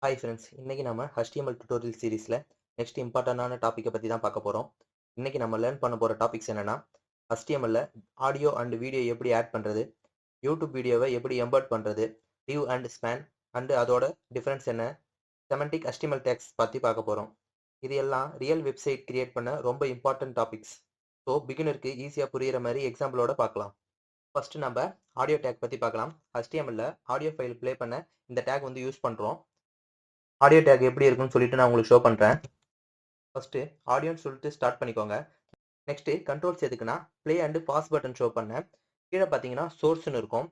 Hi friends, இன்னைக்கு நம்ம HTML tutorial சீரிஸில் நெக்ஸ்ட் இம்பார்ட்டண்டான டாப்பிக்கை பற்றி தான் பார்க்க போகிறோம். இன்னைக்கு நம்ம லேர்ன் பண்ண போகிற டாபிக்ஸ் என்னென்னா, HTML ஆடியோ அண்ட் வீடியோ எப்படி ஆட் பண்ணுறது, யூடியூப் வீடியோவை எப்படி எம்பர்ட் பண்ணுறது, div அண்ட் ஸ்பேன் அண்டு அதோட டிஃப்ரென்ஸ் என்ன, செமண்டிக் HTML டேக்ஸ் பற்றி பார்க்க போகிறோம். இது எல்லாம் ரியல் வெப்சைட் கிரியேட் பண்ண ரொம்ப இம்பார்ட்டன்ட் டாபிக்ஸ். ஸோ பிகினருக்கு ஈஸியாக புரிகிற மாதிரி எக்ஸாம்பிளோட பார்க்கலாம். ஃபர்ஸ்ட் நம்ம ஆடியோ டேக் பற்றி பார்க்கலாம். HTML ஆடியோ ஃபைல் ப்ளே பண்ண இந்த டேக் வந்து யூஸ் பண்ணுறோம். ஆடியோ டேக் எப்படி இருக்குன்னு சொல்லிட்டு நான் உங்களுக்கு ஷோ பண்ணுறேன். ஃபர்ஸ்ட்டு ஆடியோன்னு சொல்லிட்டு ஸ்டார்ட் பண்ணிக்கோங்க. நெக்ஸ்ட்டு கண்ட்ரோல்ஸ் எதுக்குன்னா play and pass button show பண்ணேன். கீழே பார்த்தீங்கன்னா சோர்ஸ்னு இருக்கும்.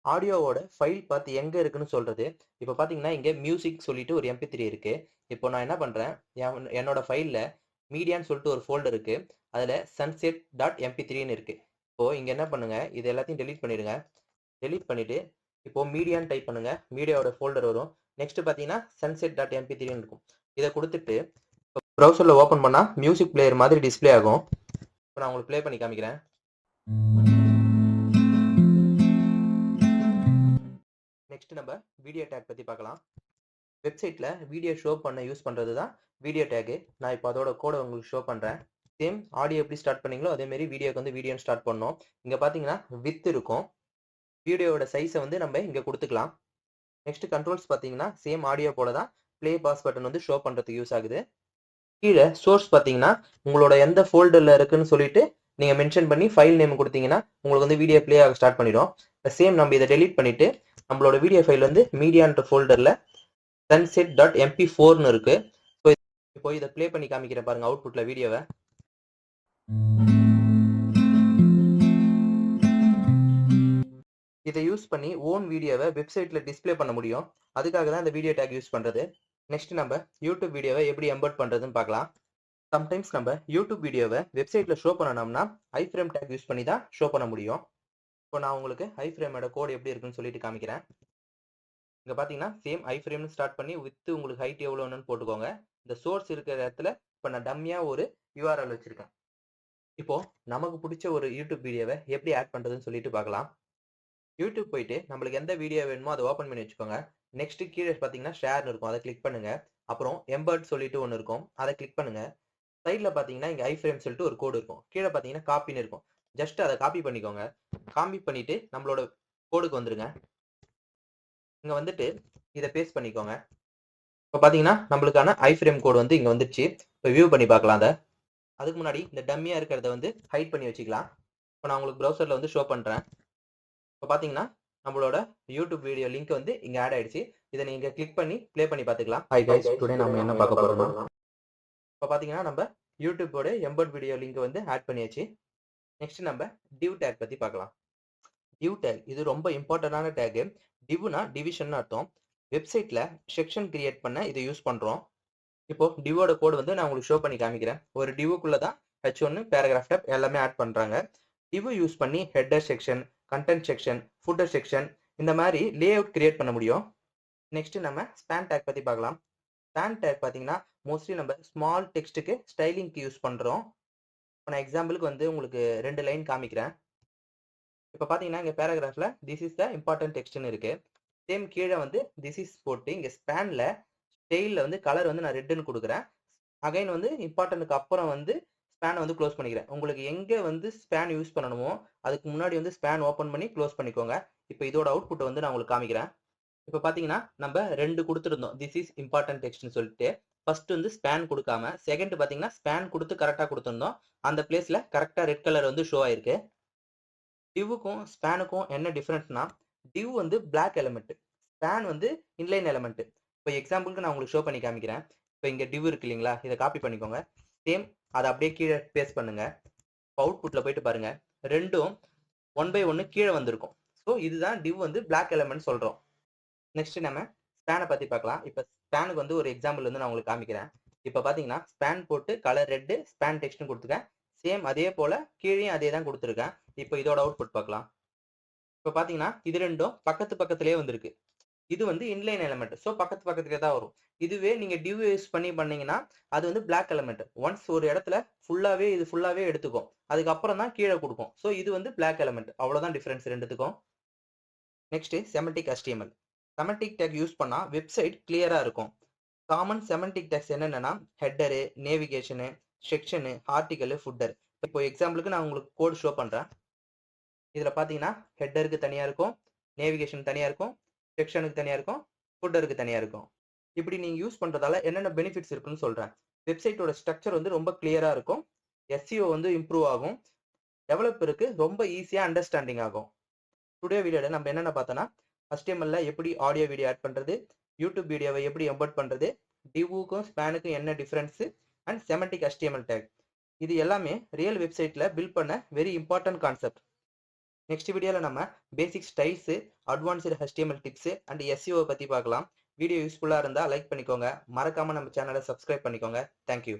ஆடியோவோட ஃபைல் பார்த்து எங்கே இருக்குன்னு சொல்கிறது. இப்போ பார்த்தீங்கன்னா இங்கே மியூசிக் சொல்லிட்டு ஒரு MP3 இருக்குது. இப்போ நான் என்ன பண்ணுறேன், என்னோட ஃபைலில் மீடியான்னு சொல்லிட்டு ஒரு ஃபோல்டர் இருக்குது. அதில் sunset.mp3ன்னு இருக்குது. இப்போது இங்கே என்ன பண்ணுங்கள், இது எல்லாத்தையும் டெலீட் பண்ணிடுங்க. டெலீட் பண்ணிவிட்டு இப்போது மீடியான்னு டைப் பண்ணுங்கள். மீடியாவோட ஃபோல்டர் வரும். நெக்ஸ்ட் பார்த்தீங்கன்னா sunset.mp3ன்னு இருக்கும். இதை கொடுத்துட்டு இப்போ ப்ரௌசரில் ஓப்பன் பண்ணால் மியூசிக் பிளேயர் மாதிரி டிஸ்பிளே ஆகும். இப்போ நான் உங்களுக்கு ப்ளே பண்ணி காமிக்கிறேன். நெக்ஸ்ட் நம்ம வீடியோ டேக் பற்றி பார்க்கலாம். வெப்சைட்டில் வீடியோ ஷோ பண்ண யூஸ் பண்ணுறது தான் வீடியோ டேக்கு. நான் இப்போ அதோட கோடை உங்களுக்கு ஷோ பண்ணுறேன். சேம் ஆடியோ எப்படி ஸ்டார்ட் பண்ணீங்களோ அதேமாரி வீடியோக்கு வந்து வீடியோன்னு ஸ்டார்ட் பண்ணோம். இங்கே பார்த்தீங்கன்னா வித் இருக்கும். வீடியோவோட சைஸை வந்து நம்ம இங்கே கொடுத்துக்கலாம். நெக்ஸ்ட் கண்ட்ரோல்ஸ் பார்த்தீங்கன்னா சேம் ஆடியோ போல தான் ப்ளே பாஸ் பட்டன் வந்து ஷோ பண்ணுறதுக்கு யூஸ் ஆகுது. கீழே சோர்ஸ் பார்த்தீங்கன்னா உங்களோட எந்த ஃபோல்டரில் இருக்குன்னு சொல்லிட்டு நீங்கள் மென்ஷன் பண்ணி ஃபைல் நேம் கொடுத்தீங்கன்னா உங்களுக்கு வந்து வீடியோ ப்ளே ஆக ஸ்டார்ட் பண்ணிடும். சேம் நம்ம இதை டெலீட் பண்ணிவிட்டு நம்மளோட வீடியோ ஃபைல் வந்து மீடியான்ற ஃபோல்டரில் sunset.mp4ன்னு இருக்கு. ஸோ இப்போ இதை ப்ளே பண்ணி காமிக்கிறேன் பாருங்க அவுட்புட்டில் வீடியோவை. இதை யூஸ் பண்ணி ஓன் வீடியோவை வெப்சைட்டில் டிஸ்பிளே பண்ண முடியும். அதுக்காக தான் இந்த வீடியோ டேக் யூஸ் பண்ணுறது. நெக்ஸ்ட் நம்ம யூடியூப் வீடியோவை எப்படி எம்பர்ட் பண்ணுறதுன்னு பார்க்கலாம். சம்டைம்ஸ் நம்ம யூடியூப் வீடியோவை வெப்சைட்டில் ஷோ பண்ணணும்னா ஐஃப்ரேம் டேக் யூஸ் பண்ணி தான் ஷோ பண்ண முடியும். இப்போ நான் உங்களுக்கு ஐஃப்ரேமோட கோட் எப்படி இருக்குன்னு சொல்லிட்டு காமிக்கிறேன். இங்கே பார்த்தீங்கன்னா சேம் ஐஃப்ரேம்னு ஸ்டார்ட் பண்ணி வித் உங்களுக்கு ஹைட் எவ்வளோன்னு போட்டுக்கோங்க. இந்த சோர்ஸ் இருக்கிற இடத்துல இப்போ நான் டம்மியாக ஒரு URL வச்சுருக்கேன். இப்போது நமக்கு பிடிச்ச ஒரு யூடியூப் வீடியோவை எப்படி ஆட் பண்ணுறதுன்னு சொல்லிட்டு பார்க்கலாம். யூடியூப் போயிட்டு நம்மளுக்கு எந்த வீடியோ வேணுமோ அதை ஓப்பன் பண்ணி வச்சுக்கோங்க. நெக்ஸ்ட் கீழே பார்த்தீங்கன்னா ஷேர்னு இருக்கும், அதை கிளிக் பண்ணுங்க. அப்புறம் எம்பர்ட் சொல்லிட்டு ஒன்று இருக்கும், அதை கிளிக் பண்ணுங்க. சைடில் பார்த்தீங்கன்னா இங்கே ஐஃப்ரேம் சொல்லிட்டு ஒரு கோடு இருக்கும். கீழே பார்த்தீங்கன்னா காப்பின்னு இருக்கும். ஜஸ்ட் அதை காப்பி பண்ணிக்கோங்க. காப்பி பண்ணிட்டு நம்மளோட கோடுக்கு வந்துருங்க. இங்கே வந்துட்டு இதை பேஸ்ட் பண்ணிக்கோங்க. இப்போ பார்த்தீங்கன்னா நம்மளுக்கான ஐஃப்ரேம் கோடு வந்து இங்கே வந்துடுச்சு. இப்போ வியூ பண்ணி பார்க்கலாம். அதை அதுக்கு முன்னாடி இந்த டம்மியாக இருக்கிறத வந்து ஹைட் பண்ணி வச்சுக்கலாம். இப்போ நான் உங்களுக்கு ப்ரௌசரில் வந்து ஷோ பண்ணுறேன். இப்போ பார்த்தீங்கன்னா நம்மளோட யூடியூப் வீடியோ லிங்க் வந்து இங்கே ஆட் ஆயிடுச்சு. இதை நீங்கள் கிளிக் பண்ணி ப்ளே பண்ணி பார்த்துக்கலாம். ஹாய் கைஸ், டுடே நம்ம என்ன பார்க்க போகிறோம்னா, இப்போ பார்த்தீங்கன்னா நம்ம யூடியூபோட எம்பர்ட் வீடியோ லிங்க் வந்து ஆட் பண்ணியாச்சு. நெக்ஸ்ட் நம்ம div டேக் பற்றி பார்க்கலாம். div டேக் இது ரொம்ப இம்பார்ட்டண்டான டேக்கு. divனா டிவிஷன் அர்த்தம். வெப்சைட்டில் செக்ஷன் கிரியேட் பண்ண இதை யூஸ் பண்ணுறோம். இப்போ டிவோட கோடு வந்து நான் உங்களுக்கு ஷோ பண்ணி காமிக்கிறேன். ஒரு டிவுக்குள்ளே தான் H1 பேராகிராஃப் டேப் எல்லாமே ஆட் பண்ணுறாங்க. டிவ் யூஸ் பண்ணி header section, content section, footer section இந்த மாதிரி லே அவுட் கிரியேட் பண்ண முடியும். நெக்ஸ்ட் நம்ம ஸ்பேன் டேக் பற்றி பார்க்கலாம். ஸ்பேன் டேக் பார்த்தீங்கன்னா மோஸ்ட்லி நம்ம ஸ்மால் டெக்ஸ்ட்டுக்கு ஸ்டைலிங்க்கு யூஸ் பண்ணுறோம். இப்போ நான் எக்ஸாம்பிளுக்கு வந்து உங்களுக்கு 2 லைன் காமிக்கிறேன். இப்போ பார்த்தீங்கன்னா இங்கே பேராகிராஃபில் திஸ் இஸ் த இம்பார்ட்டன்ட் டெக்ஸ்ட்னு இருக்குது. சேம் கீழே வந்து திஸ் இஸ் போட்டு இங்கே ஸ்பேனில் ஸ்டைலில் வந்து கலர் வந்து நான் ரெட்டுன்னு கொடுக்குறேன். அகைன் வந்து இம்பார்ட்டன்ட்டுக்கு அப்புறம் வந்து ஸ்பேனை வந்து க்ளோஸ் பண்ணிக்கிறேன். உங்களுக்கு எங்கே வந்து ஸ்பேன் யூஸ் பண்ணணுமோ அதுக்கு முன்னாடி வந்து ஸ்பேன் ஓப்பன் பண்ணி க்ளோஸ் பண்ணிக்கோங்க. இப்போ இதோட அவுட்புட் வந்து நான் உங்களுக்கு காமிக்கிறேன். இப்போ பார்த்தீங்கன்னா நம்ம 2 கொடுத்துருந்தோம், திஸ் இஸ் இம்பார்ட்டன்ட் டெக்ஸ்ட்னு சொல்லிட்டு. ஃபர்ஸ்ட் வந்து ஸ்பேன் கொடுக்காம, செகண்ட் பார்த்தீங்கன்னா ஸ்பேன் கொடுத்து கரெக்டாக கொடுத்துருந்தோம். அந்த பிளேஸில் கரெக்டாக ரெட் கலர் வந்து ஷோ ஆயிருக்கு. டிவுக்கும் ஸ்பேனுக்கும் என்ன டிஃப்ரெண்ட்னா, டிவ் வந்து பிளாக் எலிமெண்ட், ஸ்பேன் வந்து இன்லைன் எலிமெண்ட். இப்போ எக்ஸாம்பிளுக்கு நான் உங்களுக்கு ஷோ பண்ணி காமிக்கிறேன். இப்போ இங்கே டிவ் இருக்கு இல்லைங்களா, இதை காப்பி பண்ணிக்கோங்க. சேம் அதை அப்படியே கீழே பேஸ்ட் பண்ணுங்க. இப்போ அவுட்புட்டில் போயிட்டு பாருங்க, ரெண்டும் 1 by 1 கீழே வந்திருக்கும். ஸோ இதுதான் டிவ் வந்து பிளாக் எலிமெண்ட் சொல்கிறோம். நெக்ஸ்ட் நம்ம ஸ்பேனை பற்றி பார்க்கலாம். இப்போ ஸ்பேனுக்கு வந்து ஒரு எக்ஸாம்பிள் வந்து நான் உங்களுக்கு காமிக்கிறேன். இப்போ பார்த்தீங்கன்னா ஸ்பேன் போட்டு கலர் ரெட்டு ஸ்பேன் டெக்ஸ்ட்னு கொடுத்துருக்கேன். சேம் அதே போல் கீழேயும் அதே தான் கொடுத்துருக்கேன். இப்போ இதோட அவுட்புட் பார்க்கலாம். இப்போ பார்த்தீங்கன்னா இது ரெண்டும் பக்கத்து பக்கத்துலேயே வந்திருக்கு. இது வந்து இன்லைன் எலிமெண்ட், ஸோ பக்கத்து பக்கத்துலேயே தான் வரும். இதுவே நீங்கள் டிவ் யூஸ் பண்ணீங்கன்னா அது வந்து பிளாக் எலிமெண்ட். ஒன்ஸ் ஒரு இடத்துல ஃபுல்லாகவே எடுத்துக்கும், அதுக்கப்புறம் தான் கீழே கொடுக்கும். ஸோ இது வந்து பிளாக் எலிமெண்ட். அவ்வளோதான் டிஃப்ரென்ஸ் ரெண்டுத்துக்கும். Next semantic HTML. Semantic take use பண்ணா வெப்சைட் கிளியரா இருக்கும். காமன் செமண்டிக் டேக்ஸ் என்னென்னா hater, navigation, section, article, footer. இப்போ எக்ஸாம்பிளுக்கு நான் உங்களுக்கு கோட் ஷோ பண்றேன். இதுல பாத்தீங்கன்னா ஹெட்டருக்கு தனியா இருக்கும், நேவிகேஷன் தனியா இருக்கும், செக்ஷனுக்கு தனியா இருக்கும், ஃபுட்டருக்கு தனியா இருக்கும். இப்படி நீங்க யூஸ் பண்றதால என்னென்ன பெனிஃபிட்ஸ் இருக்குன்னு சொல்றேன். வெப்சைட்டோட ஸ்ட்ரக்சர் வந்து ரொம்ப கிளியரா இருக்கும். எஸ்இஓ வந்து இம்ப்ரூவ் ஆகும். டெவலப்பருக்கு ரொம்ப ஈஸியா அண்டர்ஸ்டாண்டிங் ஆகும். டுடே வீடியோல நம்ம என்னென்ன பார்த்தோம்னா HTML எப்படி ஆடியோ வீடியோ ஆட் பண்றது, யூடியூப் வீடியோவை எப்படி எம்பெட் பண்றது, டிவுக்கும் ஸ்பேனுக்கும் என்ன difference and semantic HTML take. இது எல்லாமே ரியல் வெப்சைட்ல பில்ட் பண்ண வெரி இம்பார்ட்டன்ட் கான்செப்ட். நெக்ஸ்ட் வீடியோல நம்ம basic styles, advanced HTML tips and SEO பத்தி பார்க்கலாம். வீடியோ யூஸ்ஃபுல்லா இருந்தா லைக் பண்ணிக்கோங்க. மறக்காம நம்ம சேனலை சப்ஸ்கிரைப் பண்ணிக்கோங்க. தேங்க்யூ.